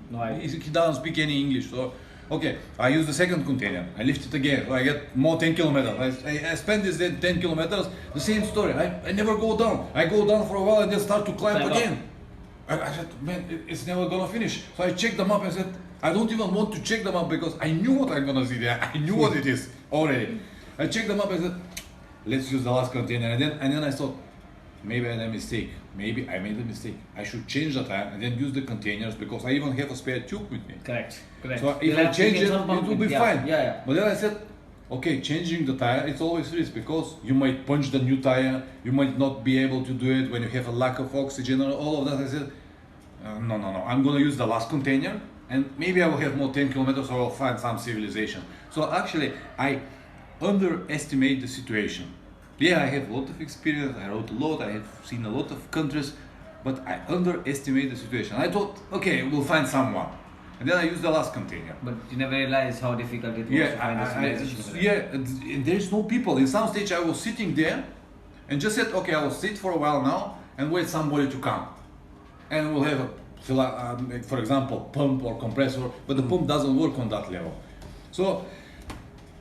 No idea. He doesn't speak any English. So, okay, I use the second container. I lift it again. So I get more 10 kilometers. I spend this 10 kilometers. The same story. I never go down. I go down for a while and then start to climb again. I said, man, it's never gonna finish. So I checked the map and said, I don't even want to check the map because I knew what I'm gonna see there. I knew what it is already. I checked the map and said, let's use the last container. And then I thought, maybe I made a mistake. Maybe I made a mistake. I should change the tire and then use the containers because I even have a spare tube with me. Correct. So if I change it, it will be fine. Yeah. But then I said, okay, changing the tire, it's always risk because you might punch the new tire, you might not be able to do it when you have a lack of oxygen or all of that. I said, no, I'm gonna use the last container and maybe I will have more 10 kilometers or I'll find some civilization. So actually, I underestimate the situation. Yeah, I have a lot of experience, I wrote a lot, I have seen a lot of countries, but I underestimate the situation. I thought, okay, we'll find someone. And then I used the last container. But you never realized how difficult it was to find a civilization. There's no people. In some stage I was sitting there and just said, okay, I will sit for a while now and wait somebody to come. And we'll have for example, pump or compressor, but the pump doesn't work on that level. So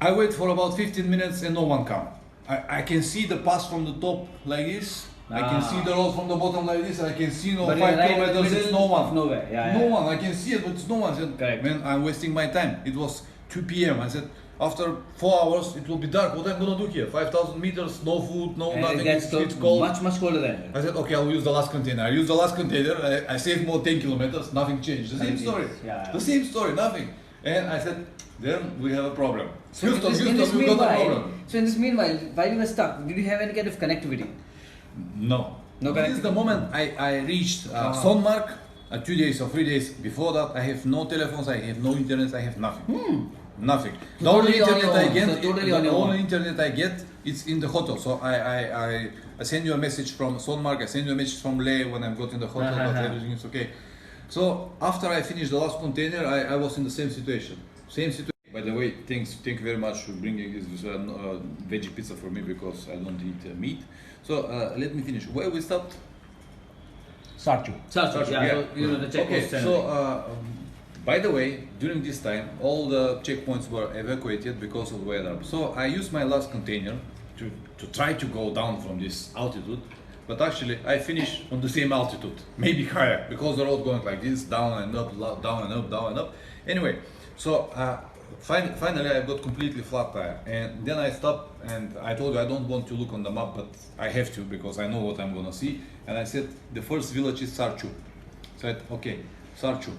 I wait for about 15 minutes and no one comes. I can see the pass from the top like this. I can see the road from the bottom like this. I can see 5 kilometers. It's no one. No one. I can see it, but it's no one. I said, man, I'm wasting my time. It was 2 p.m. I said, after 4 hours it will be dark. What I'm gonna do here? 5,000 meters, no food, no nothing. It's cold. Much colder than. I said, okay, I'll use the last container. I used the last container. I saved more 10 kilometers. Nothing changed. The same story. The same story. Nothing. And I said, then we have a problem. So in this meanwhile, while you were stuck, did you have any kind of connectivity? No. This is the moment I reached Sonmark. 2 days or 3 days before that, I have no telephones, I have no internet, I have nothing. Nothing. So the only internet I get, it's in the hotel. So I send you a message from Sonmark, I send you a message from Leh when I got in the hotel, but everything is okay. So after I finished the last container, I was in the same situation. By the way, thank you very much for bringing this veggie pizza for me because I don't eat meat. So let me finish. Where we stopped? Sarchu, yeah. So, the checkpoints. Okay, so by the way, during this time, all the checkpoints were evacuated because of weather. So I used my last container to try to go down from this altitude. But actually, I finished on the same altitude, maybe higher, because the road going like this, down and up, down and up, down and up. Anyway, so finally I got completely flat tire, and then I stopped and I told you I don't want to look on the map, but I have to because I know what I'm gonna see. And I said the first village is Sarchu. So I said, okay, Sarchu.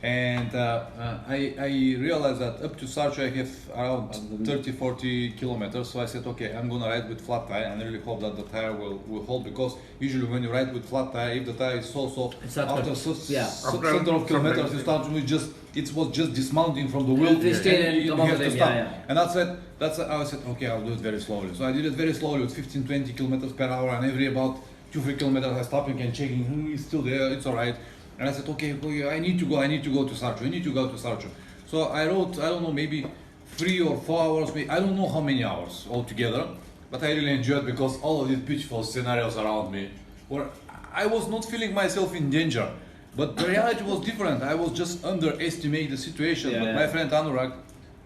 And I realized that up to Sarchu I have around 30-40 kilometers. So I said, okay, I'm gonna ride with flat tire, and I really hope that the tire will hold, because usually when you ride with flat tire, if the tire is so soft, after certain of kilometers you start to it was just dismounting from the wheel. You have to stop. And I said, okay, I'll do it very slowly. So I did it very slowly with 15-20 kilometers per hour, and every about 2-3 kilometers I stopping and checking, it's still there, it's alright. And I said, okay, I need to go to Sarchu. So I rode, I don't know, maybe 3 or 4 hours, I don't know how many hours altogether, but I really enjoyed because all of these beautiful scenarios around me, where I was not feeling myself in danger, but the reality was different. I was just underestimating the situation. But my friend Anurag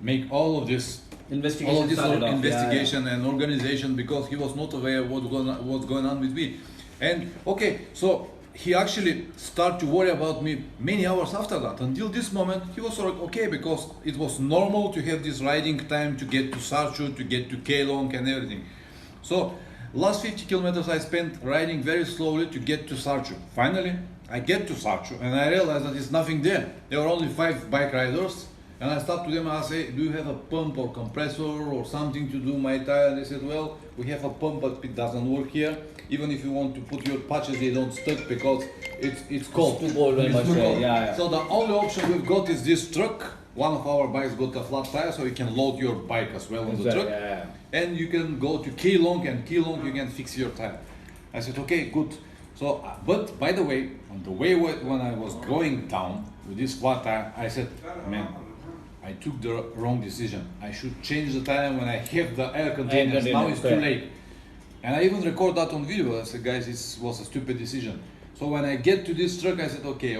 make all of this investigation and organization because he was not aware of what's going on with me. And okay, so he actually started to worry about me many hours after that. Until this moment, he was sort of okay because it was normal to have this riding time to get to Sarchu, to get to Keelong and everything. So last 50 kilometers I spent riding very slowly to get to Sarchu. Finally, I get to Sarchu and I realized that there's nothing there. There were only 5 bike riders. And I stopped to them and I say, do you have a pump or compressor or something to do my tire? They said, well, we have a pump, but it doesn't work here. Even if you want to put your patches, they don't stick because it's cold. It's too cold, very much. So the only option we've got is this truck. One of our bikes got a flat tire, so you can load your bike as well on the truck. And you can go to Keelong, and Keelong you can fix your tire. I said, okay, good. So, but by the way, on the way when I was going down with this flat tire, I said, man, I took the wrong decision. I should change the tire when I have the air containers. Now it's too late. And I even record that on video. I said, guys, this was a stupid decision. So when I get to this truck, I said, okay.